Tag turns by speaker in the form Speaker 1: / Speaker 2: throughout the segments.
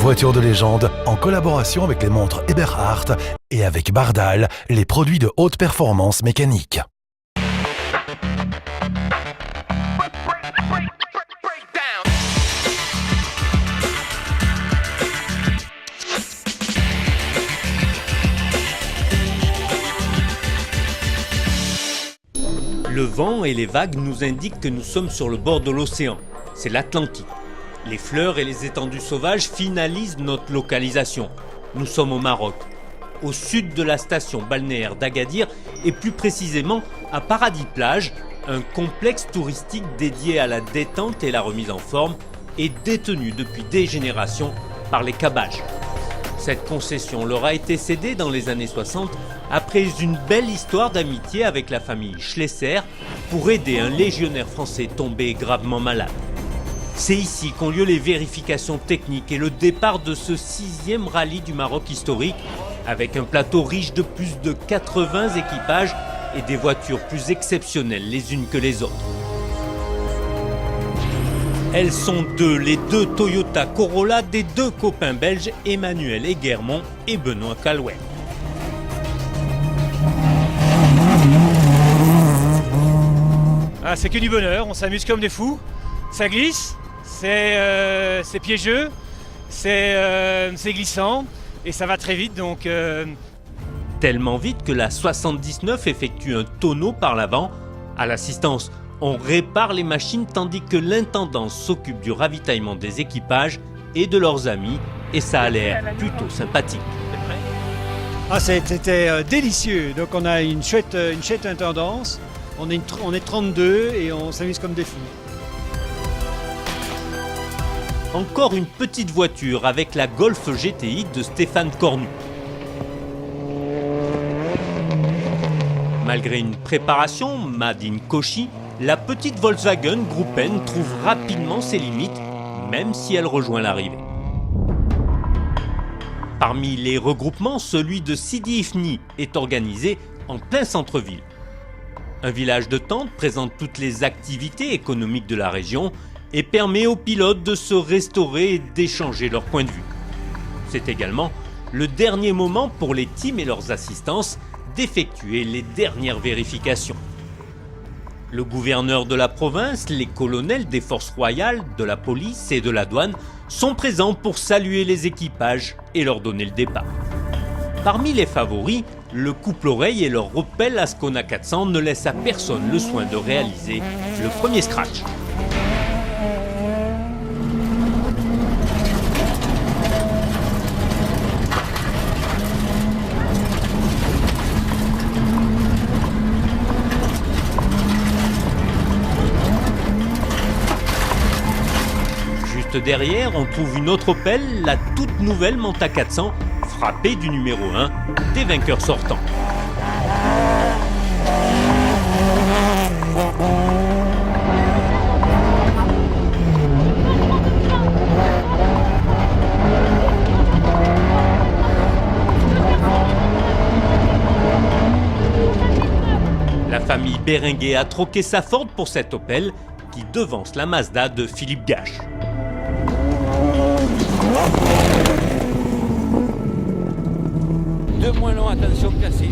Speaker 1: voitures de légende en collaboration avec les montres Eberhardt et avec Bardal, les produits de haute performance mécanique.
Speaker 2: Le vent et les vagues nous indiquent que nous sommes sur le bord de l'océan. C'est l'Atlantique. Les fleurs et les étendues sauvages finalisent notre localisation. Nous sommes au Maroc, au sud de la station balnéaire d'Agadir et plus précisément à Paradis Plage, un complexe touristique dédié à la détente et la remise en forme et détenu depuis des générations par les Kabages. Cette concession leur a été cédée dans les années 60 après une belle histoire d'amitié avec la famille Schlesser pour aider un légionnaire français tombé gravement malade. C'est ici qu'ont lieu les vérifications techniques et le départ de ce 6e rallye du Maroc historique avec un plateau riche de plus de 80 équipages et des voitures plus exceptionnelles les unes que les autres. Elles sont les deux Toyota Corolla des deux copains belges Emmanuel Eguermont et Benoît Calouet.
Speaker 3: Ah, c'est que du bonheur, on s'amuse comme des fous, ça glisse, c'est piégeux, c'est glissant et ça va très vite donc...
Speaker 2: Tellement vite que la 79 effectue un tonneau par l'avant. À l'assistance, on répare les machines tandis que l'intendance s'occupe du ravitaillement des équipages et de leurs amis et ça a l'air plutôt sympathique.
Speaker 3: Ah, c'était délicieux, donc on a une chouette intendance, on est 32 et on s'amuse comme des fous.
Speaker 2: Encore une petite voiture avec la Golf GTI de Stéphane Cornu. Malgré une préparation made in Cauchy, la petite Volkswagen Groupe N trouve rapidement ses limites, même si elle rejoint l'arrivée. Parmi les regroupements, celui de Sidi Ifni est organisé en plein centre-ville. Un village de tentes présente toutes les activités économiques de la région et permet aux pilotes de se restaurer et d'échanger leur point de vue. C'est également le dernier moment pour les teams et leurs assistances d'effectuer les dernières vérifications. Le gouverneur de la province, les colonels des forces royales, de la police et de la douane sont présents pour saluer les équipages et leur donner le départ. Parmi les favoris, le couple Oreille et leur Opel Ascona 400 ne laissent à personne le soin de réaliser le premier scratch. Derrière, on trouve une autre Opel, la toute nouvelle Manta 400, frappée du numéro 1 des vainqueurs sortants. La famille Béringuet a troqué sa Ford pour cette Opel qui devance la Mazda de Philippe Gache.
Speaker 4: Deux moins long, attention cassé.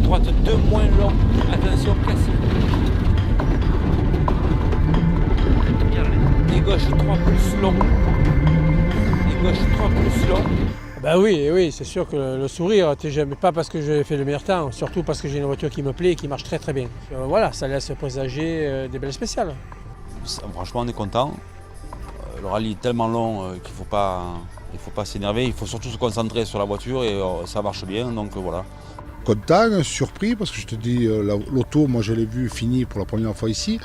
Speaker 4: Droite, deux moins long, attention cassé. Et gauche, 3 plus long. Et gauche, 3 plus long.
Speaker 5: Ben oui, c'est sûr que le sourire, jamais pas parce que j'ai fait le meilleur temps, surtout parce que j'ai une voiture qui me plaît et qui marche très très bien. Voilà, ça laisse présager des belles spéciales.
Speaker 6: Franchement, on est content. Le rallye est tellement long qu'il ne faut pas s'énerver, il faut surtout se concentrer sur la voiture et ça marche bien, donc voilà.
Speaker 7: Content, surpris, parce que je te dis, l'auto, moi je l'ai vu fini pour la première fois ici.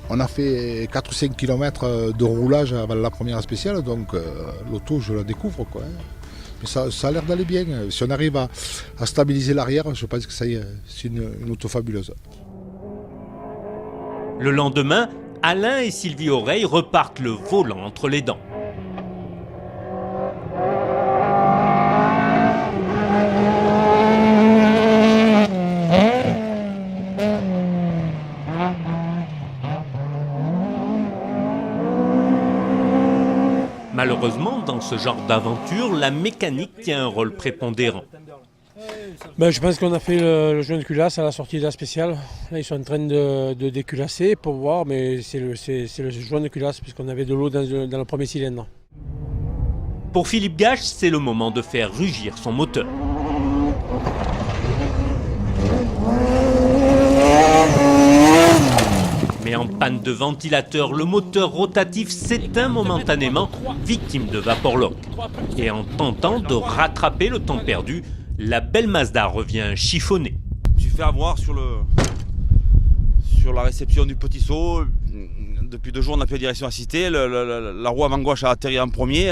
Speaker 7: On a fait 4 ou 5 km de roulage avant la première spéciale, donc l'auto, je la découvre, quoi. Mais ça a l'air d'aller bien. Si on arrive à stabiliser l'arrière, je pense que ça y est, c'est une auto fabuleuse.
Speaker 2: Le lendemain, Alain et Sylvie Oreille repartent le volant entre les dents. Malheureusement, dans ce genre d'aventure, la mécanique tient un rôle prépondérant.
Speaker 5: Je pense qu'on a fait le joint de culasse à la sortie de la spéciale. Là, ils sont en train de déculasser pour voir, mais c'est le joint de culasse puisqu'on avait de l'eau dans le premier cylindre.
Speaker 2: Pour Philippe Gache, c'est le moment de faire rugir son moteur. Mais en panne de ventilateur, le moteur rotatif s'éteint momentanément, victime de vaporlock. Et en tentant de rattraper le temps perdu, la belle Mazda revient chiffonnée.
Speaker 6: Je me suis fait avoir sur la réception du petit saut. Depuis 2 jours, on a fait la direction assistée. La roue avant gauche a atterri en premier,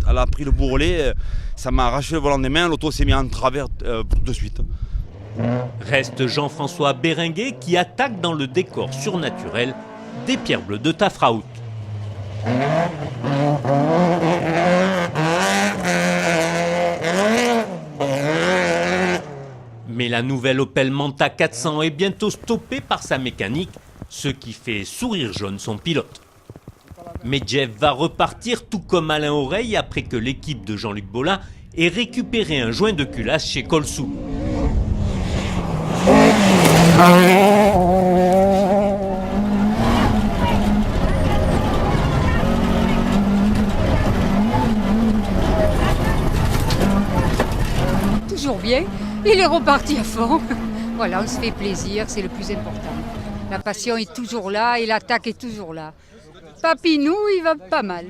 Speaker 6: elle a pris le bourrelet. Ça m'a arraché le volant des mains, l'auto s'est mise en travers de suite.
Speaker 2: Reste Jean-François Béringuet qui attaque dans le décor surnaturel des pierres bleues de Tafraout. Mais la nouvelle Opel Manta 400 est bientôt stoppée par sa mécanique, ce qui fait sourire jaune son pilote. Mais Jeff va repartir tout comme Alain Oreille après que l'équipe de Jean-Luc Bollin ait récupéré un joint de culasse chez Colsou.
Speaker 8: Toujours bien, il est reparti à fond. Voilà, on se fait plaisir, c'est le plus important. La passion est toujours là et l'attaque est toujours là. Papinou, il va pas mal.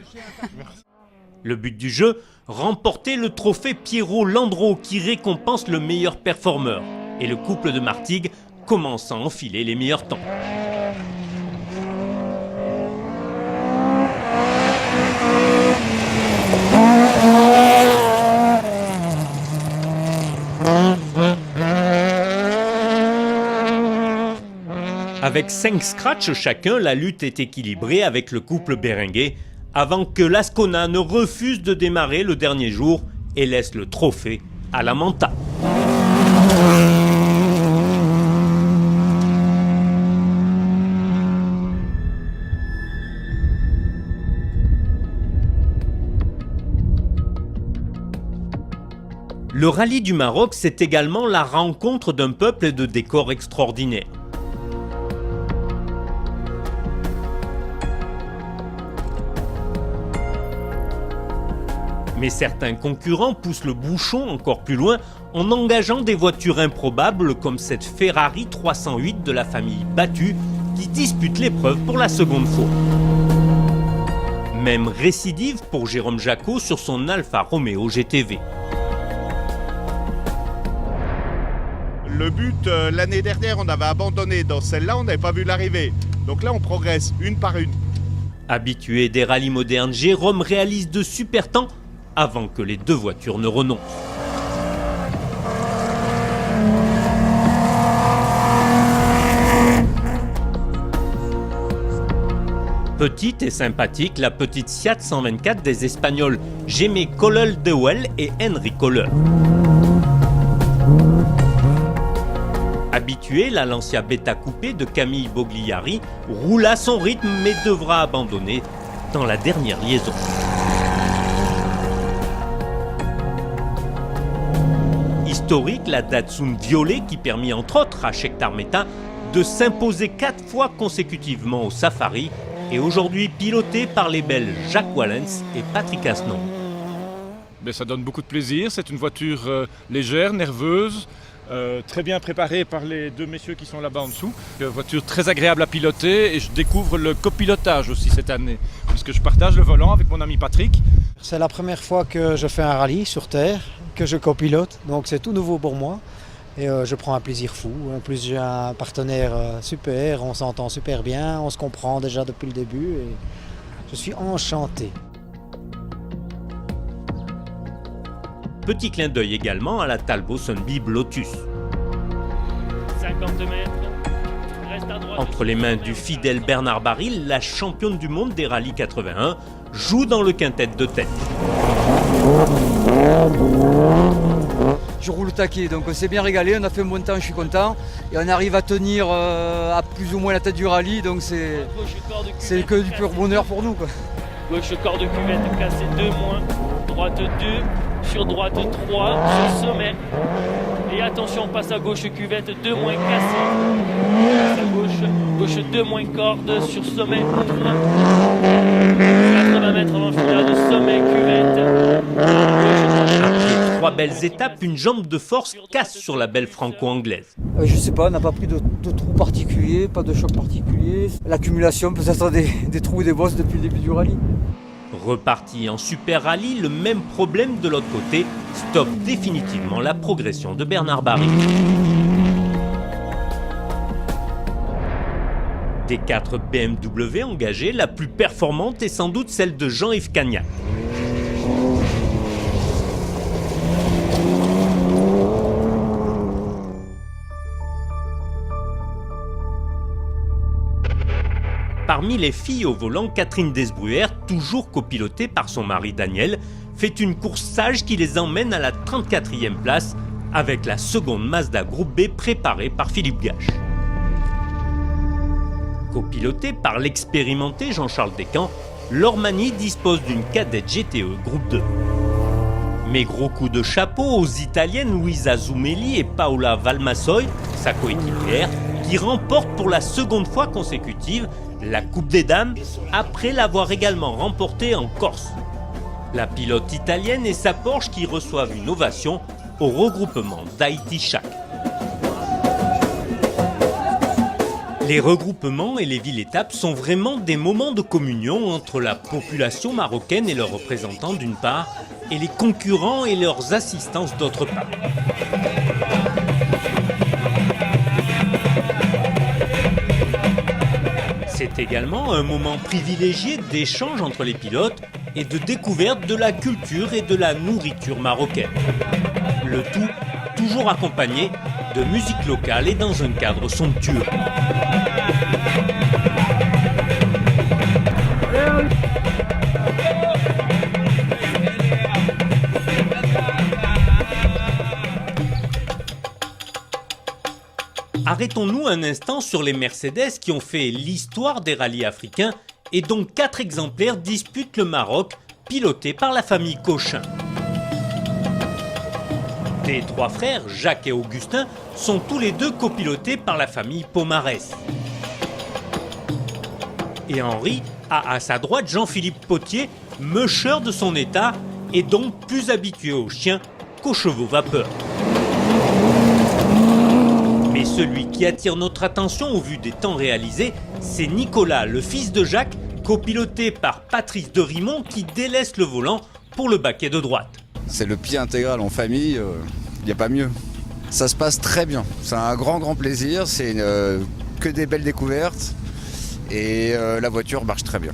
Speaker 2: Le but du jeu, remporter le trophée Pierrot Landreau qui récompense le meilleur performeur. Et le couple de Martigues commence à enfiler les meilleurs temps. Avec 5 scratchs chacun, la lutte est équilibrée avec le couple Béringuet, avant que l'Ascona ne refuse de démarrer le dernier jour et laisse le trophée à la Manta. Le rallye du Maroc, c'est également la rencontre d'un peuple et de décors extraordinaires. Mais certains concurrents poussent le bouchon encore plus loin en engageant des voitures improbables comme cette Ferrari 308 de la famille Batu qui dispute l'épreuve pour la seconde fois. Même récidive pour Jérôme Jacot sur son Alfa Romeo GTV.
Speaker 9: Le but, l'année dernière, on avait abandonné. Dans celle-là, on n'avait pas vu l'arrivée. Donc là, on progresse une par une.
Speaker 2: Habitué des rallyes modernes, Jérôme réalise de super temps avant que les 2 voitures ne renoncent. Petite et sympathique, la petite Seat 124 des Espagnols Jaime Collel Deuel et Henry Kohler. Habituée, la Lancia Beta Coupé de Camille Bogliari roule à son rythme mais devra abandonner dans la dernière liaison. Historique, la Datsun Violet qui permit entre autres à Shekhtar Mehta de s'imposer 4 fois consécutivement au Safari et aujourd'hui piloté par les Belges Jacques Wallens et Patrick Asnon.
Speaker 10: Ça donne beaucoup de plaisir, c'est une voiture légère, nerveuse, très bien préparée par les 2 messieurs qui sont là-bas en dessous. Une voiture très agréable à piloter et je découvre le copilotage aussi cette année, puisque je partage le volant avec mon ami Patrick.
Speaker 11: C'est la première fois que je fais un rallye sur Terre, que je copilote, donc c'est tout nouveau pour moi. Et je prends un plaisir fou. En plus, j'ai un partenaire super, on s'entend super bien, on se comprend déjà depuis le début et je suis enchanté.
Speaker 2: Petit clin d'œil également à la Talbot Sunbeam Lotus.
Speaker 3: 50 mètres. Reste à droite.
Speaker 2: Entre les mains du fidèle Bernard Baril, la championne du monde des rallyes 81 joue dans le quintet de tête.
Speaker 12: Je roule au taquet, donc on s'est bien régalé, on a fait un bon temps, je suis content. Et on arrive à tenir à plus ou moins la tête du rallye, donc c'est que du pur bonheur pour nous, quoi.
Speaker 13: Gauche corps de cuvette cassé 2-, droite 2, sur droite 3, sur sommet. Et attention, on passe à gauche cuvette 2- cassé. Passe à gauche 2- corde, sur sommet ouvre. 80 mètres en enfilade, sommet cuvette.
Speaker 2: Après 3 belles étapes, une jambe de force casse sur la belle franco-anglaise.
Speaker 12: Je sais pas, on n'a pas pris de trous particuliers, pas de choc particulier. L'accumulation peut-être des trous et des bosses depuis le début du rallye.
Speaker 2: Reparti en super rallye, le même problème de l'autre côté stoppe définitivement la progression de Bernard Barry. Des 4 BMW engagées, la plus performante est sans doute celle de Jean-Yves Cagnac. Parmi les filles au volant, Catherine Desbruyères, toujours copilotée par son mari Daniel, fait une course sage qui les emmène à la 34e place avec la seconde Mazda Groupe B préparée par Philippe Gache. Copilotée par l'expérimenté Jean-Charles Descamps, l'Ormani dispose d'une cadette GTE Groupe 2. Mais gros coup de chapeau aux Italiennes Luisa Zumeli et Paola Valmassoy, sa coéquipière, qui remportent pour la seconde fois consécutive la Coupe des Dames, après l'avoir également remportée en Corse. La pilote italienne et sa Porsche qui reçoivent une ovation au regroupement d'Haïti-Chac. Les regroupements et les villes-étapes sont vraiment des moments de communion entre la population marocaine et leurs représentants d'une part, et les concurrents et leurs assistances d'autre part. C'est également un moment privilégié d'échange entre les pilotes et de découverte de la culture et de la nourriture marocaine. Le tout toujours accompagné de musique locale et dans un cadre somptueux. Arrêtons-nous un instant sur les Mercedes qui ont fait l'histoire des rallyes africains et dont 4 exemplaires disputent le Maroc, pilotés par la famille Cochin. Les 3 frères, Jacques et Augustin, sont tous les 2 copilotés par la famille Pomarès. Et Henri a à sa droite Jean-Philippe Potier, musher de son état et donc plus habitué aux chiens qu'aux chevaux vapeur. Mais celui qui attire notre attention au vu des temps réalisés, c'est Nicolas, le fils de Jacques, copiloté par Patrice de Rimont qui délaisse le volant pour le baquet de droite.
Speaker 14: C'est le pied intégral en famille, il n'y a pas mieux. Ça se passe très bien, c'est un grand plaisir, c'est que des belles découvertes et la voiture marche très bien.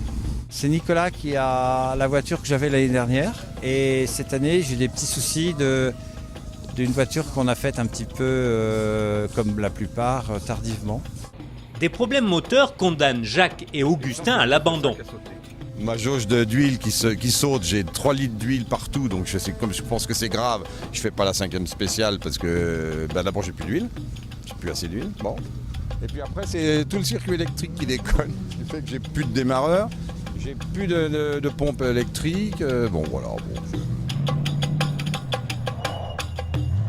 Speaker 15: C'est Nicolas qui a la voiture que j'avais l'année dernière et cette année j'ai des petits soucis d'une voiture qu'on a faite un petit peu comme la plupart, tardivement.
Speaker 2: Des problèmes moteurs condamnent Jacques et Augustin à l'abandon.
Speaker 16: Ma jauge d'huile qui saute, j'ai 3 litres d'huile partout, donc comme je pense que c'est grave, je fais pas la 5e spéciale parce que d'abord j'ai plus d'huile, j'ai plus assez d'huile, bon. Et puis après c'est tout le circuit électrique qui déconne, ce qui fait que j'ai plus de démarreur, j'ai plus de pompe électrique, bon voilà. Bon,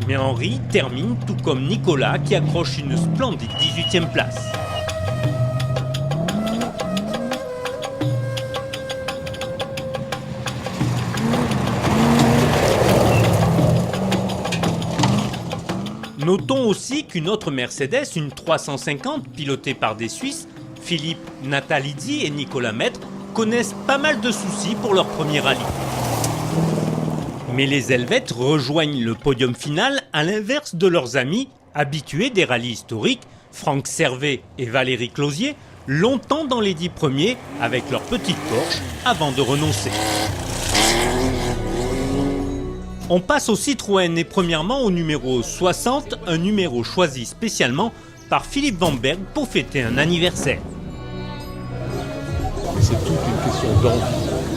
Speaker 2: Mais Henri termine tout comme Nicolas qui accroche une splendide 18e place. Notons aussi qu'une autre Mercedes, une 350 pilotée par des Suisses, Philippe Natalidi et Nicolas Maître, connaissent pas mal de soucis pour leur premier rallye. Mais les Helvètes rejoignent le podium final à l'inverse de leurs amis, habitués des rallyes historiques, Franck Servet et Valérie Closier, longtemps dans les 10 premiers avec leur petite Porsche avant de renoncer. On passe au Citroën et premièrement au numéro 60, un numéro choisi spécialement par Philippe Van Berg pour fêter un anniversaire.
Speaker 17: C'est toute une question d'envie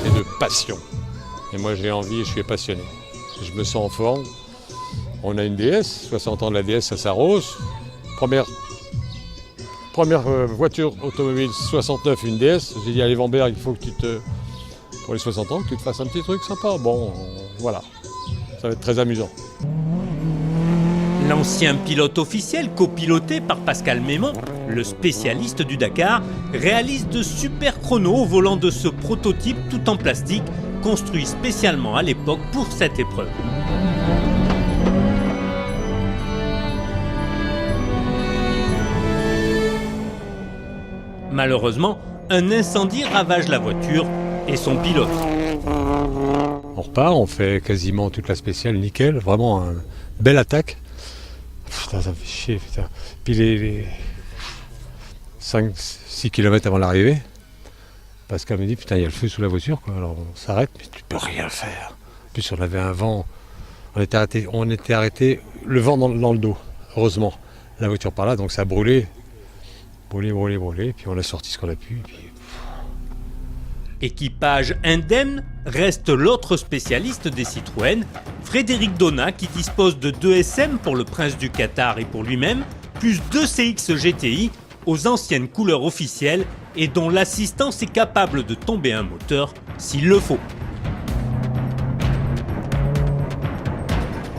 Speaker 17: et de passion. Et moi j'ai envie et je suis passionné. Je me sens en forme. On a une DS, 60 ans de la DS à Saros. Première voiture automobile 69, une DS. J'ai dit allez Van Berg, il faut que tu te pour les 60 ans que tu te fasses un petit truc sympa. Bon, voilà, ça va être très amusant.
Speaker 2: L'ancien pilote officiel, copiloté par Pascal Mémon, le spécialiste du Dakar, réalise de super chronos au volant de ce prototype tout en plastique, construit spécialement à l'époque pour cette épreuve. Malheureusement, un incendie ravage la voiture et son pilote.
Speaker 17: On repart, on fait quasiment toute la spéciale nickel, vraiment une belle attaque. Putain, ça me fait chier, putain. Puis les 5-6 km avant l'arrivée, Pascal me dit putain, il y a le feu sous la voiture, quoi. Alors on s'arrête, mais tu peux rien faire. En plus, on avait un vent, on était arrêté, le vent dans le dos, heureusement. La voiture par là, donc ça a brûlé, puis on a sorti ce qu'on a pu. Puis...
Speaker 2: Équipage indemne, reste l'autre spécialiste des Citroën, Frédéric Donat, qui dispose de 2 SM pour le Prince du Qatar et pour lui-même, plus 2 CX GTI aux anciennes couleurs officielles et dont l'assistance est capable de tomber un moteur s'il le faut.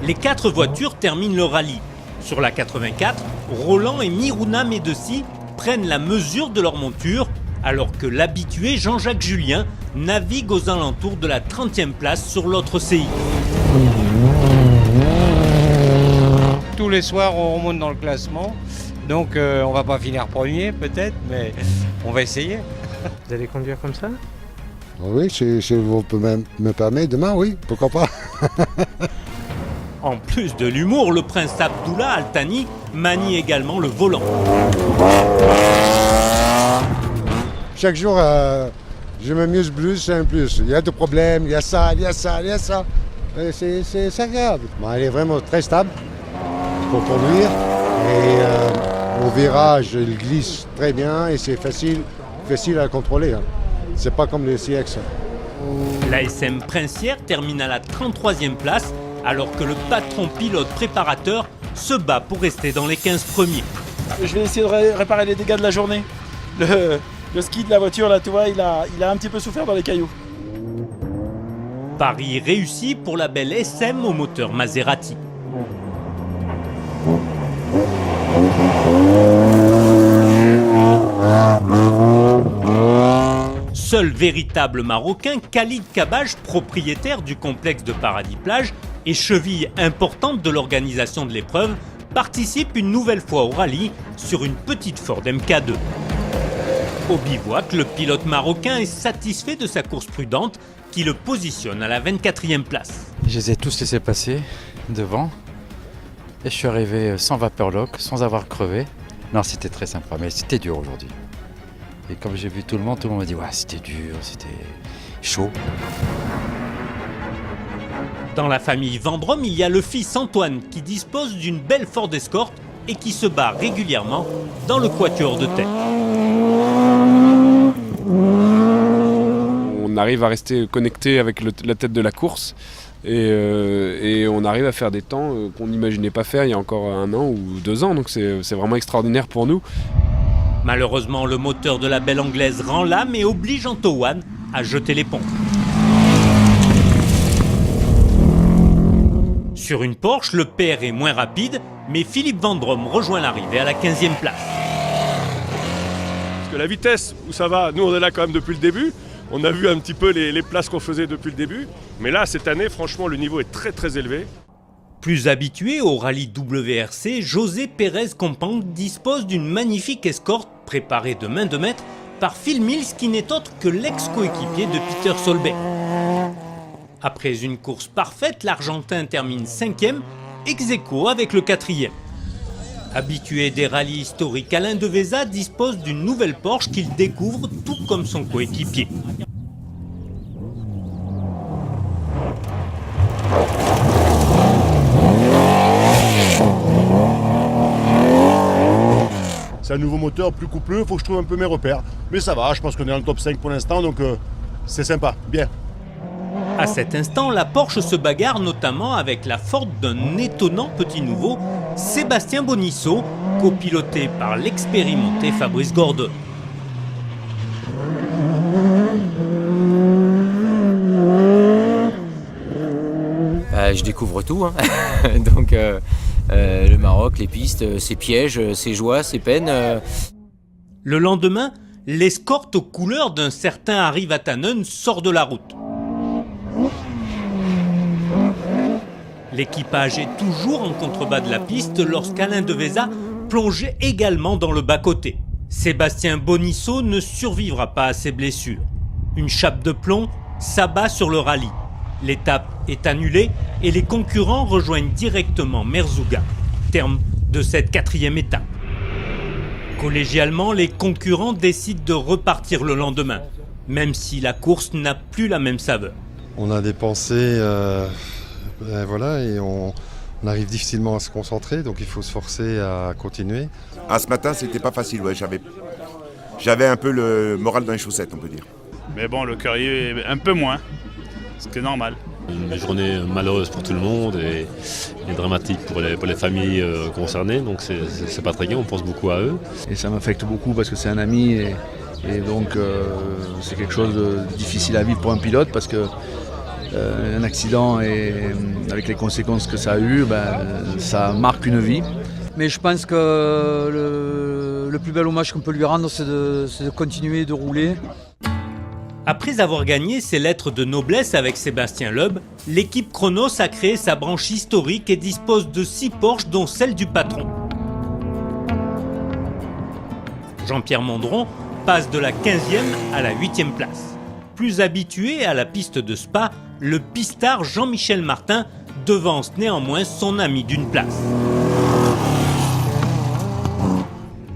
Speaker 2: Les 4 voitures terminent le rallye. Sur la 84, Roland et Miruna Medessi prennent la mesure de leur monture, alors que l'habitué Jean-Jacques Julien navigue aux alentours de la 30e place sur l'autre CI.
Speaker 18: Tous les soirs, on remonte dans le classement, donc on va pas finir premier peut-être, mais on va essayer.
Speaker 19: Vous allez conduire comme ça?
Speaker 20: Oui, si vous pouvez me permettre, demain, oui, pourquoi pas.
Speaker 2: En plus de l'humour, le prince Abdullah Al Thani manie également le volant.
Speaker 20: Chaque jour, je m'amuse plus et un plus. Il y a des problèmes, il y a ça. C'est agréable. Bon, elle est vraiment très stable pour conduire. Et au virage, il glisse très bien et c'est facile à contrôler. Hein. C'est pas comme les CX.
Speaker 2: La SM Princière termine à la 33e place, alors que le patron pilote préparateur se bat pour rester dans les 15 premiers.
Speaker 21: Je vais essayer de réparer les dégâts de la journée. Le ski de la voiture, là, tu vois, il a un petit peu souffert dans les cailloux.
Speaker 2: Pari réussi pour la belle SM au moteur Maserati. Seul véritable Marocain, Khalid Kabaj, propriétaire du complexe de Paradis Plage et cheville importante de l'organisation de l'épreuve, participe une nouvelle fois au rallye sur une petite Ford MK2. Au bivouac, le pilote marocain est satisfait de sa course prudente qui le positionne à la 24e place.
Speaker 22: Je les ai tous laissés passer devant et je suis arrivé sans vapeur lock, sans avoir crevé. Non, c'était très sympa, mais c'était dur aujourd'hui. Et comme j'ai vu tout le monde m'a dit ouais, c'était dur, c'était chaud.
Speaker 2: Dans la famille Vendrome, il y a le fils Antoine qui dispose d'une belle Ford Escort et qui se bat régulièrement dans le quatuor de tête.
Speaker 23: On arrive à rester connecté avec la tête de la course et on arrive à faire des temps qu'on n'imaginait pas faire il y a encore 1 an ou 2 ans, donc c'est vraiment extraordinaire pour nous.
Speaker 2: Malheureusement, le moteur de la belle anglaise rend l'âme et oblige Antoine à jeter les pompes. Sur une Porsche, le père est moins rapide, mais Philippe Vendrome rejoint l'arrivée à la 15e place.
Speaker 24: Parce que la vitesse où ça va, nous on est là quand même depuis le début. On a vu un petit peu les places qu'on faisait depuis le début. Mais là, cette année, franchement, le niveau est très très élevé.
Speaker 2: Plus habitué au rallye WRC, José Pérez Compang dispose d'une magnifique escorte préparée de main de maître par Phil Mills, qui n'est autre que l'ex-coéquipier de Peter Solberg. Après une course parfaite, l'Argentin termine 5e, ex aequo avec le 4e. Habitué des rallyes historiques, Alain Devesa dispose d'une nouvelle Porsche qu'il découvre tout comme son coéquipier.
Speaker 25: C'est un nouveau moteur, plus coupleux, il faut que je trouve un peu mes repères. Mais ça va, je pense qu'on est dans le top 5 pour l'instant, donc c'est sympa, bien.
Speaker 2: À cet instant, la Porsche se bagarre notamment avec la Ford d'un étonnant petit nouveau, Sébastien Bonisso, copiloté par l'expérimenté Fabrice Gordon.
Speaker 1: Je découvre tout. Hein. Donc le Maroc, les pistes, ses pièges, ses joies, ses peines.
Speaker 2: Le lendemain, l'escorte aux couleurs d'un certain Harry Vatanen sort de la route. L'équipage est toujours en contrebas de la piste lorsqu'Alain Devesa plonge également dans le bas-côté. Sébastien Bonisso ne survivra pas à ses blessures. Une chape de plomb s'abat sur le rallye. L'étape est annulée et les concurrents rejoignent directement Merzouga, terme de cette 4e étape. Collégialement, les concurrents décident de repartir le lendemain, même si la course n'a plus la même saveur.
Speaker 4: On a dépensé, voilà, et on arrive difficilement à se concentrer, donc il faut se forcer à continuer.
Speaker 5: Ce matin, c'était pas facile, ouais, j'avais un peu le moral dans les chaussettes, on peut dire.
Speaker 7: Mais bon, le cœur est un peu moins, ce qui est normal.
Speaker 19: Une journée malheureuse pour tout le monde et dramatique pour les familles concernées, donc c'est pas très gai, on pense beaucoup à eux.
Speaker 26: Et ça m'affecte beaucoup parce que c'est un ami et donc c'est quelque chose de difficile à vivre pour un pilote parce que un accident et avec les conséquences que ça a eu, ça marque une vie.
Speaker 12: Mais je pense que le plus bel hommage qu'on peut lui rendre, c'est de continuer de rouler.
Speaker 2: Après avoir gagné ses lettres de noblesse avec Sébastien Loeb, l'équipe Chronos a créé sa branche historique et dispose de 6 Porsche dont celle du patron. Jean-Pierre Mondron passe de la 15e à la 8e place. Plus habitué à la piste de Spa, le pistard Jean-Michel Martin devance néanmoins son ami d'une place.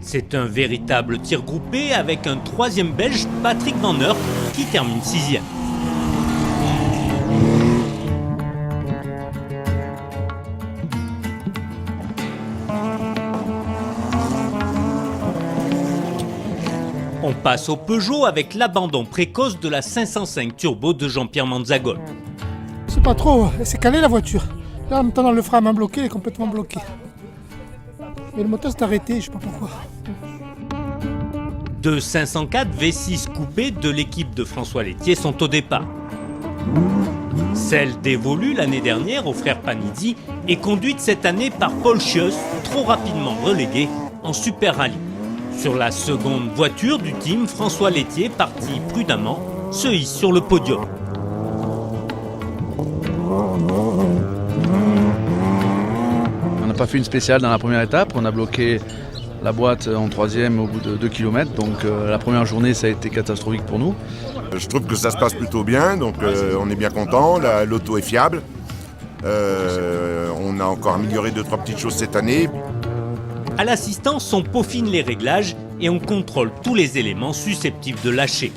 Speaker 2: C'est un véritable tir groupé avec un 3e Belge, Patrick Van Aert, qui termine 6e. On passe au Peugeot avec l'abandon précoce de la 505 Turbo de Jean-Pierre Manzagol.
Speaker 27: C'est pas trop, elle s'est calée la voiture. Là maintenant le frein à main bloqué, elle est complètement bloquée. Mais le moteur s'est arrêté, je sais pas pourquoi.
Speaker 2: 2 504 V6 coupés de l'équipe de François Lettier sont au départ. Celle dévolue l'année dernière aux frères Panizzi est conduite cette année par Paul Schieuss, trop rapidement relégué en Super Rallye. Sur la seconde voiture du team, François Lettier, parti prudemment, se hisse sur le podium.
Speaker 26: On n'a pas fait une spéciale dans la première étape, on a bloqué la boîte en 3e au bout de 2 km, donc la première journée ça a été catastrophique pour nous.
Speaker 5: Je trouve que ça se passe plutôt bien, donc on est bien content, l'auto est fiable. On a encore amélioré 2-3 petites choses cette année.
Speaker 2: À l'assistance, on peaufine les réglages et on contrôle tous les éléments susceptibles de lâcher.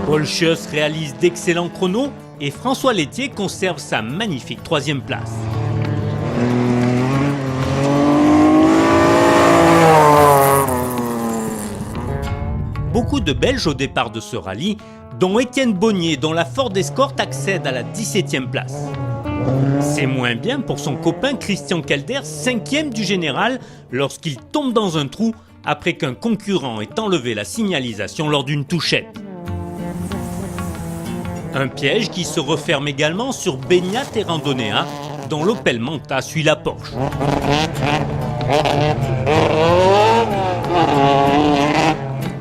Speaker 2: Paul Schieuss réalise d'excellents chronos et François Lettier conserve sa magnifique 3e place. Beaucoup de Belges au départ de ce rallye, dont Étienne Bonnier, dont la Ford Escort accède à la 17e place. C'est moins bien pour son copain Christian Kelder, 5e du général, lorsqu'il tombe dans un trou après qu'un concurrent ait enlevé la signalisation lors d'une touchette. Un piège qui se referme également sur Beñat et Randonea, dont l'Opel Manta suit la Porsche.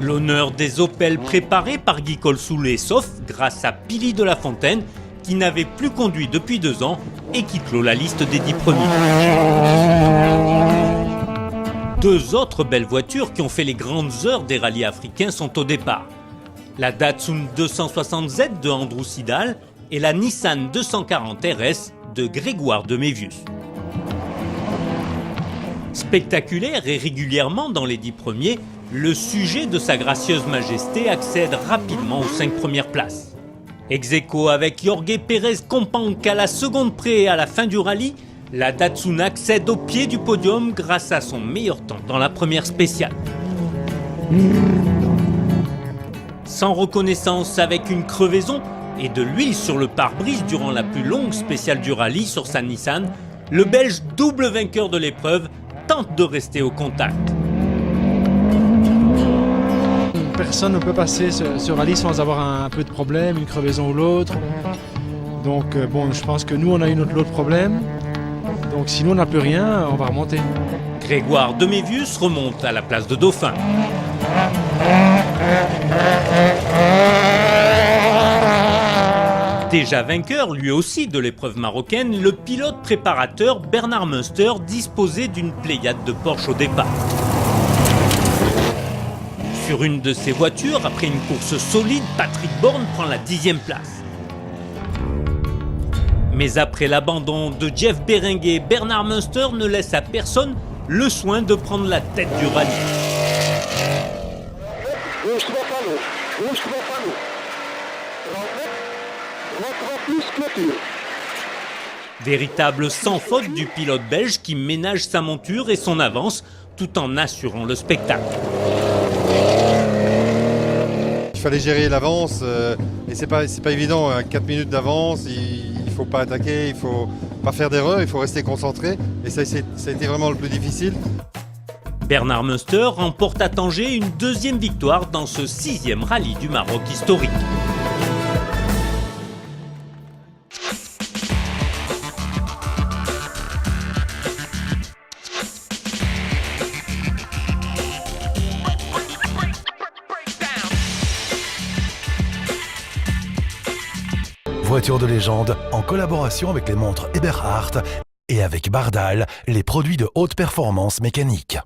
Speaker 2: L'honneur des Opel préparés par Guy Colsoulet, sauf grâce à Pili de la Fontaine, qui n'avait plus conduit depuis 2 ans et qui clôt la liste des 10 premiers. 2 autres belles voitures qui ont fait les grandes heures des rallyes africains sont au départ. La Datsun 260Z de Andrew Sidal et la Nissan 240 RS de Grégoire de Mévius. Spectaculaire et régulièrement dans les 10 premiers, le sujet de sa gracieuse majesté accède rapidement aux 5 premières places. Ex-aequo avec Jorge Pérez Companc à la seconde près à la fin du rallye, la Datsun accède au pied du podium grâce à son meilleur temps dans la première spéciale. Sans reconnaissance avec une crevaison et de l'huile sur le pare-brise durant la plus longue spéciale du rallye sur sa Nissan, le Belge double vainqueur de l'épreuve tente de rester au contact.
Speaker 21: personne ne peut passer ce rallye sans avoir un peu de problème, une crevaison ou l'autre. Donc bon, je pense que nous on a eu notre lot de problèmes. Donc si nous on n'a plus rien, on va remonter.
Speaker 2: Grégoire Demévius remonte à la place de Dauphin. Déjà vainqueur, lui aussi, de l'épreuve marocaine, le pilote préparateur Bernard Münster disposait d'une pléiade de Porsche au départ. Sur une de ses voitures, après une course solide, Patrick Borne prend la 10e place. Mais après l'abandon de Jeff Berenguer, Bernard Münster ne laisse à personne le soin de prendre la tête du rallye. Véritable sans faute du pilote belge qui ménage sa monture et son avance tout en assurant le spectacle.
Speaker 4: Il fallait gérer l'avance et c'est pas évident. À 4 minutes d'avance, il faut pas attaquer, il faut pas faire d'erreur, il faut rester concentré. Et ça a été vraiment le plus difficile.
Speaker 2: Bernard Münster remporte à Tanger une 2e victoire dans ce 6e rallye du Maroc historique.
Speaker 3: Voiture de légende en collaboration avec les montres Eberhard et avec Bardal, les produits de haute performance mécanique.